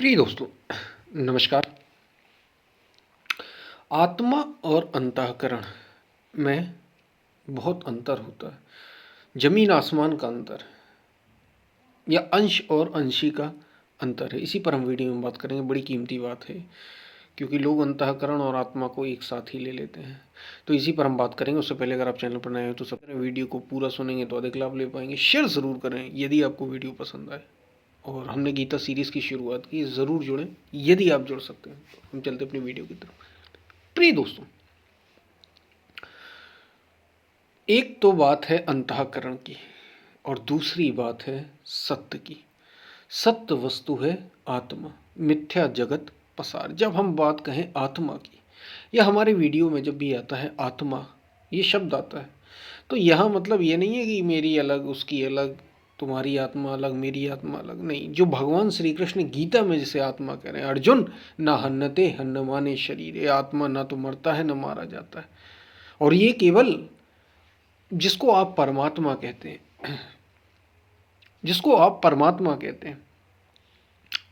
प्रिय दोस्तों, नमस्कार। आत्मा और अंतःकरण में बहुत अंतर होता है। जमीन आसमान का अंतर या अंश और अंशी का अंतर है। इसी पर हम वीडियो में बात करेंगे। बड़ी कीमती बात है क्योंकि लोग अंतःकरण और आत्मा को एक साथ ही ले लेते हैं। तो इसी पर हम बात करेंगे। उससे पहले अगर आप चैनल पर नए हो तो सबसे वीडियो को पूरा सुनेंगे तो अधिक लाभ ले पाएंगे। शेयर ज़रूर करें यदि आपको वीडियो पसंद आए। और हमने गीता सीरीज़ की शुरुआत की, ज़रूर जुड़ें यदि आप जुड़ सकते हैं। हम चलते अपनी वीडियो की तरफ। प्रिय दोस्तों, एक तो बात है अंतःकरण की और दूसरी बात है सत्य की। सत्य वस्तु है आत्मा, मिथ्या जगत पसार। जब हम बात कहें आत्मा की या हमारे वीडियो में जब भी आता है आत्मा, ये शब्द आता है, तो यहाँ मतलब ये नहीं है कि मेरी अलग उसकी अलग, तुम्हारी आत्मा अलग मेरी आत्मा अलग। नहीं, जो भगवान श्री कृष्ण गीता में जिसे आत्मा कह रहे हैं, अर्जुन ना हन्नते हन्नमाने शरीर, ये आत्मा ना तो मरता है ना मारा जाता है। और ये केवल जिसको आप परमात्मा कहते हैं, जिसको आप परमात्मा कहते हैं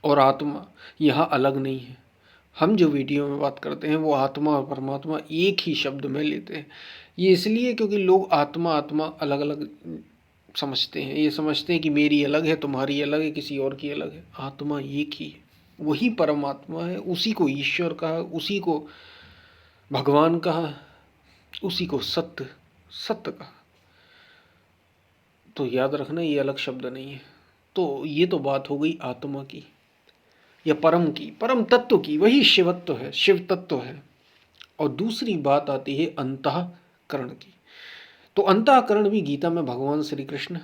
और आत्मा यहाँ अलग नहीं है। हम जो वीडियो में बात करते हैं वो आत्मा और परमात्मा एक ही शब्द में लेते हैं। ये इसलिए क्योंकि लोग आत्मा आत्मा अलग अलग समझते हैं। ये समझते हैं कि मेरी अलग है, तुम्हारी अलग है, किसी और की अलग है। आत्मा एक ही है, वही परमात्मा है। उसी को ईश्वर कहा, उसी को भगवान कहा, उसी को सत्य सत्य कहा। तो याद रखना, ये अलग शब्द नहीं है। तो ये तो बात हो गई आत्मा की या परम की, परम तत्व की। वही शिवत्व है, शिव तत्व है। और दूसरी बात आती है अंतःकरण की। तो अंतःकरण भी गीता में भगवान श्री कृष्ण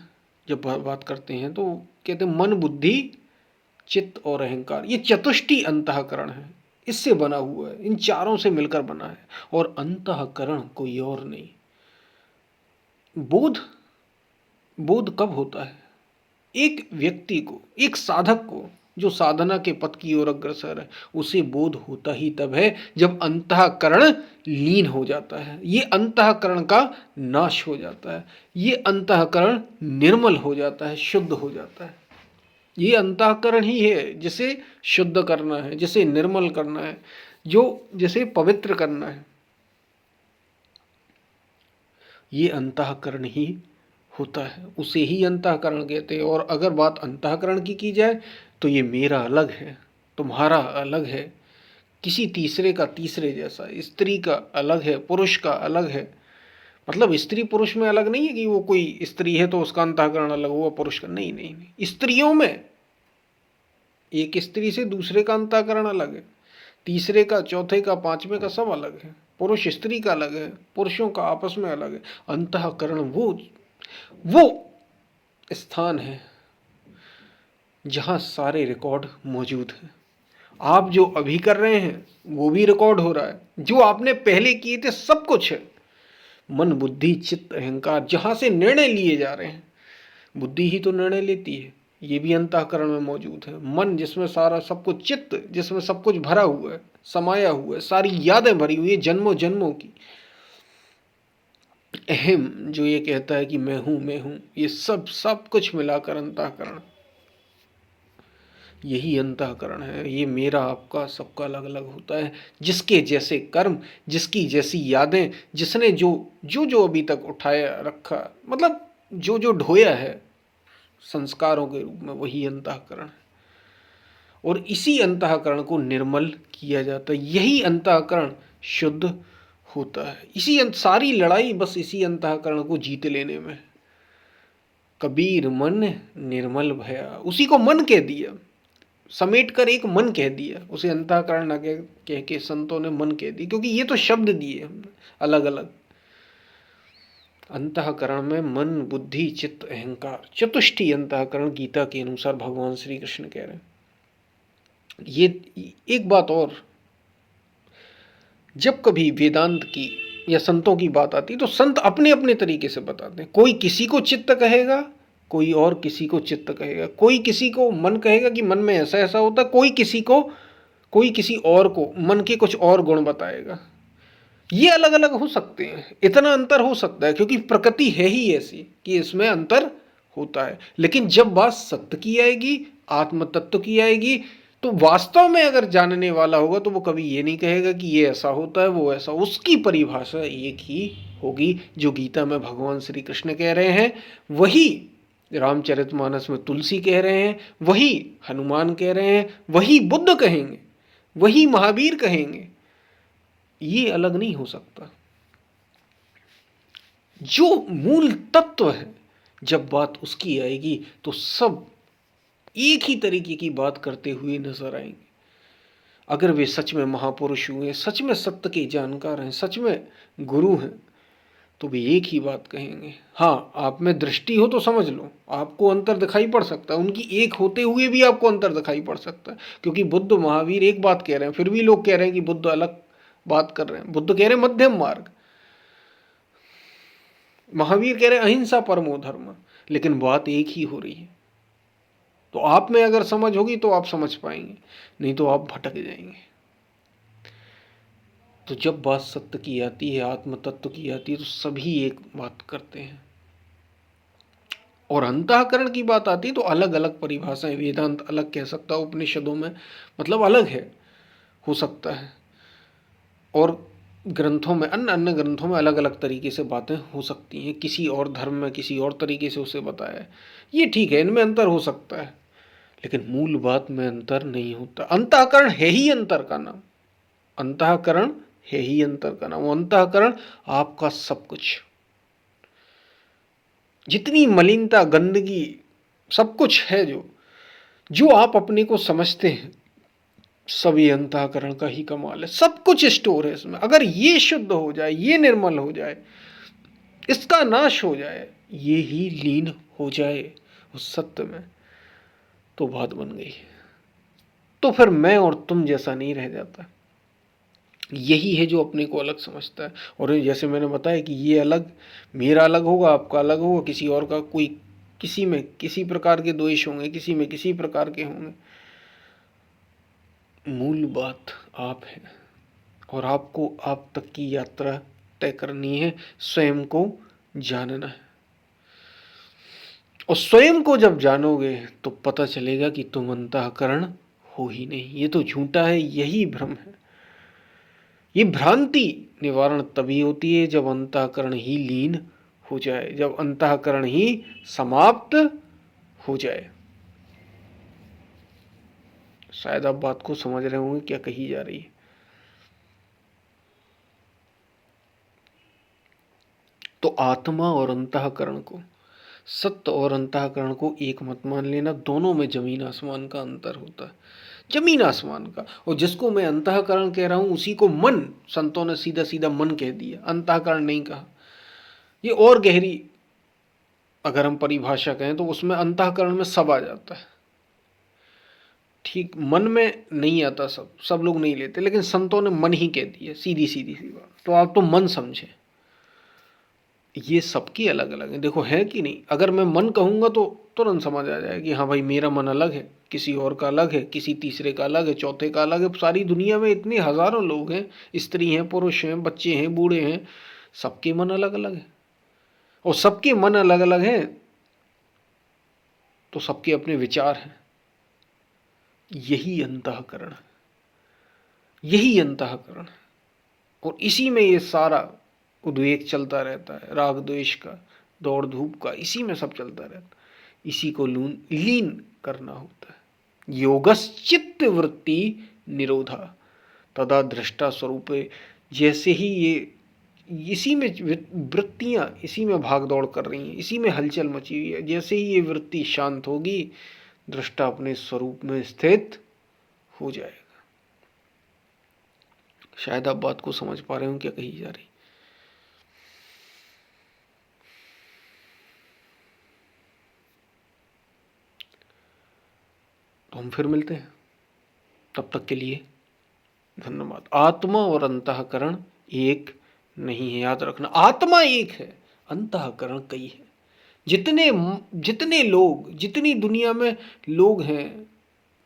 जब बात करते हैं तो कहते हैं मन बुद्धि चित्त और अहंकार, ये चतुष्टि अंतःकरण है। इससे बना हुआ है, इन चारों से मिलकर बना है। और अंतःकरण कोई और नहीं। बोध बोध कब होता है? एक व्यक्ति को, एक साधक को जो साधना के पथ की ओर अग्रसर है, उसे बोध होता ही तब है जब अंतःकरण लीन हो जाता है। ये अंतःकरण का नाश हो जाता है। ये अंतःकरण निर्मल हो जाता है, शुद्ध हो जाता है। ये अंतःकरण ही है जिसे शुद्ध करना है, जिसे निर्मल करना है, जो जिसे पवित्र करना है। ये अंतःकरण ही होता है, उसे ही अंतःकरण कहते हैं। और अगर बात अंतःकरण की जाए तो ये मेरा अलग है, तुम्हारा अलग है, किसी तीसरे का तीसरे जैसा। स्त्री का अलग है, पुरुष का अलग है। मतलब स्त्री पुरुष में अलग नहीं है कि वो कोई स्त्री है तो उसका अंतःकरण अलग हुआ पुरुष का। नहीं नहीं नहीं, स्त्रियों में एक स्त्री से दूसरे का अंतःकरण अलग है, तीसरे का, चौथे का, पांचवें का, सब अलग है। पुरुष स्त्री का अलग है, पुरुषों का आपस में अलग है। अंतःकरण वो स्थान है जहां सारे रिकॉर्ड मौजूद हैं। आप जो अभी कर रहे हैं वो भी रिकॉर्ड हो रहा है, जो आपने पहले किए थे सब कुछ है। मन बुद्धि चित्त अहंकार, जहां से निर्णय लिए जा रहे हैं, बुद्धि ही तो निर्णय लेती है, ये भी अंतःकरण में मौजूद है। मन जिसमें सारा सब कुछ, चित्त जिसमें सब कुछ भरा हुआ है, समाया हुआ है, सारी यादें भरी हुई है जन्मों जन्मों की। अहम जो ये कहता है कि मैं हूं, ये सब कुछ मिलाकर अंतःकरण, यही अंतःकरण है। ये मेरा आपका सबका अलग अलग होता है। जिसके जैसे कर्म, जिसकी जैसी यादें, जिसने जो जो जो अभी तक उठाया रखा, मतलब जो जो ढोया है संस्कारों के रूप में, वही अंतःकरण है। और इसी अंतःकरण को निर्मल किया जाता है। यही अंतःकरण शुद्ध होता है। सारी लड़ाई बस इसी अंतःकरण को जीत लेने में। कबीर मन निर्मल भया, उसी को मन कह दिया, समेट कर एक मन कह दिया, उसे अंतःकरण न कह के संतों ने मन कह दी, क्योंकि ये तो शब्द दिए हमने अलग अलग। अंतःकरण में मन बुद्धि चित्त अहंकार, चतुष्टि अंतःकरण गीता के अनुसार भगवान श्री कृष्ण कह रहे हैं। ये एक बात और, जब कभी वेदांत की या संतों की बात आती तो संत अपने अपने तरीके से बताते हैं। कोई किसी को चित्त कहेगा, कोई और किसी को चित्त कहेगा, कोई किसी को मन कहेगा कि मन में ऐसा ऐसा होता, कोई किसी और को मन के कुछ और गुण बताएगा। ये अलग अलग हो सकते हैं, इतना अंतर हो सकता है क्योंकि प्रकृति है ही ऐसी कि इसमें अंतर होता है। लेकिन जब बात सत्य की आएगी, आत्म तत्व की आएगी, तो तो वास्तव में अगर जानने वाला होगा तो वो कभी ये नहीं कहेगा कि ये ऐसा होता है वो ऐसा, उसकी परिभाषा एक ही होगी जो गीता में भगवान श्री कृष्ण कह रहे हैं, वही रामचरितमानस में तुलसी कह रहे हैं, वही हनुमान कह रहे हैं, वही बुद्ध कहेंगे, वही महावीर कहेंगे। ये अलग नहीं हो सकता। जो मूल तत्व है, जब बात उसकी आएगी तो सब एक ही तरीके की बात करते हुए नजर आएंगे। अगर वे सच में महापुरुष हुए, सच में सत्य के जानकार हैं, सच में गुरु हैं, तो वे एक ही बात कहेंगे। हाँ, आप में दृष्टि हो तो समझ लो, आपको अंतर दिखाई पड़ सकता है, उनकी एक होते हुए भी आपको अंतर दिखाई पड़ सकता है। क्योंकि बुद्ध महावीर एक बात कह रहे हैं, फिर भी लोग कह रहे हैं कि बुद्ध अलग बात कर रहे हैं। बुद्ध कह रहे हैं मध्यम मार्ग, महावीर कह रहे हैं अहिंसा परमो धर्म, लेकिन बात एक ही हो रही है। तो आप में अगर समझ होगी तो आप समझ पाएंगे, नहीं तो आप भटक जाएंगे। तो जब बात सत्य की आती है, आत्म तत्व की आती है, तो सभी एक बात करते हैं। और अंतःकरण की बात आती है तो अलग अलग परिभाषाएं, वेदांत अलग कह सकता है, उपनिषदों में मतलब अलग है, हो सकता है, और ग्रंथों में, अन्य अन्य ग्रंथों में अलग अलग तरीके से बातें हो सकती हैं। किसी और धर्म में किसी और तरीके से उसे बताया है, ये ठीक है, इनमें अंतर हो सकता है, लेकिन मूल बात में अंतर नहीं होता। अंतःकरण है ही अंतर का नाम, अंतःकरण है ही अंतर का नाम। वो अंतःकरण आपका सब कुछ, जितनी मलिनता, गंदगी, सब कुछ है, जो जो आप अपने को समझते हैं, सब ये अंतःकरण का ही कमाल है। सब कुछ स्टोर है इसमें। अगर ये शुद्ध हो जाए, ये निर्मल हो जाए, इसका नाश हो जाए, ये ही लीन हो जाए उस सत्य में, तो बात बन गई। तो फिर मैं और तुम जैसा नहीं रह जाता। यही है जो अपने को अलग समझता है। और जैसे मैंने बताया कि ये अलग, मेरा अलग होगा, आपका अलग होगा, किसी और का कोई, किसी में किसी प्रकार के द्वेष होंगे, किसी में किसी प्रकार के होंगे। मूल बात आप है, और आपको आप तक की यात्रा तय करनी है, स्वयं को जानना है। और स्वयं को जब जानोगे तो पता चलेगा कि तुम अंतःकरण हो ही नहीं, ये तो झूठा है, यही भ्रम है। ये भ्रांति निवारण तभी होती है जब अंतःकरण ही लीन हो जाए, जब अंतःकरण ही समाप्त हो जाए। शायद आप बात को समझ रहे होंगे क्या कही जा रही है। तो आत्मा और अंतःकरण को, सत्य और अंतःकरण को एक मत मान लेना। दोनों में जमीन आसमान का अंतर होता है, जमीन आसमान का। और जिसको मैं अंतःकरण कह रहा हूं उसी को मन, संतों ने सीधा सीधा मन कह दिया, अंतःकरण नहीं कहा। ये और गहरी अगर हम परिभाषा कहें तो उसमें अंतःकरण में सब आ जाता है। ठीक, मन में नहीं आता, सब सब लोग नहीं लेते, लेकिन संतों ने मन ही कह दिया, सीधी सीधी सी बात। तो आप तो मन समझे, ये सबकी अलग अलग है। देखो है कि नहीं, अगर मैं मन कहूंगा तो तुरंत समझ आ जाएगा कि हाँ भाई मेरा मन अलग है, किसी और का अलग है, किसी तीसरे का अलग है, चौथे का अलग है। सारी दुनिया में इतने हजारों लोग हैं, स्त्री हैं, पुरुष हैं, बच्चे हैं, बूढ़े हैं, सबके मन अलग अलग है। और सबके मन अलग अलग हैं तो सबके अपने विचार हैं। यही अंतःकरण, यही अंतःकरण। और इसी में ये सारा उद्वेग चलता रहता है, राग द्वेष का, दौड़ धूप का, इसी में सब चलता रहता है। इसी को लीन करना होता है। योगश्चित्त वृत्ति निरोधा तदा दृष्टा स्वरूपे। जैसे ही ये इसी में वृत्तियां इसी में भाग दौड़ कर रही हैं, इसी में हलचल मची हुई है, जैसे ही ये वृत्ति शांत होगी, दृष्टा अपने स्वरूप में स्थित हो जाएगा। शायद आप बात को समझ पा रहे हो क्या कही जा रही। तो हम फिर मिलते हैं, तब तक के लिए धन्यवाद। आत्मा और अंतःकरण एक नहीं है, याद रखना। आत्मा एक है, अंतःकरण कई है। जितने जितने लोग, जितनी दुनिया में लोग हैं,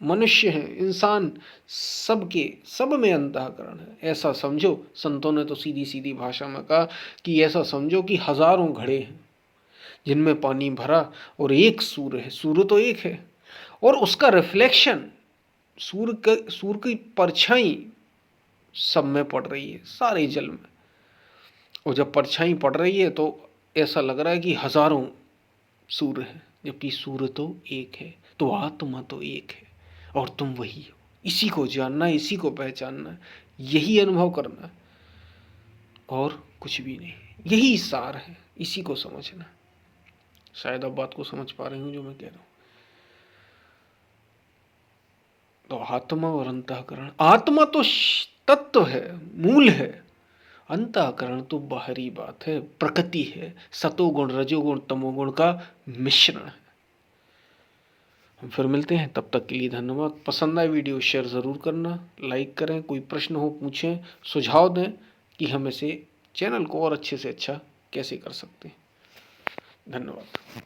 मनुष्य हैं, इंसान, सबके सब में अंतःकरण है। ऐसा समझो, संतों ने तो सीधी सीधी भाषा में कहा कि ऐसा समझो कि हजारों घड़े हैं जिनमें पानी भरा और एक सूर्य है। सूर्य तो एक है और उसका रिफ्लेक्शन सूर्य की परछाई सब में पड़ रही है, सारे जल में। और जब परछाई पड़ रही है तो ऐसा लग रहा है कि हजारों सूर्य हैं, जबकि सूर्य तो एक है। तो आत्मा तो एक है और तुम वही हो। इसी को जानना है, इसी को पहचानना है, यही अनुभव करना है और कुछ भी नहीं। यही सार है, इसी को समझना। शायद आप बात को समझ पा रहे हो जो मैं कह रहा हूं। तो आत्मा और अंतःकरण, आत्मा तो तत्व है, मूल है। अंतःकरण तो बाहरी बात है, प्रकृति है, सतोगुण रजोगुण तमोगुण का मिश्रण है। हम फिर मिलते हैं, तब तक के लिए धन्यवाद। पसंद आए वीडियो शेयर ज़रूर करना, लाइक करें, कोई प्रश्न हो पूछें, सुझाव दें कि हम इसे चैनल को और अच्छे से अच्छा कैसे कर सकते हैं। धन्यवाद।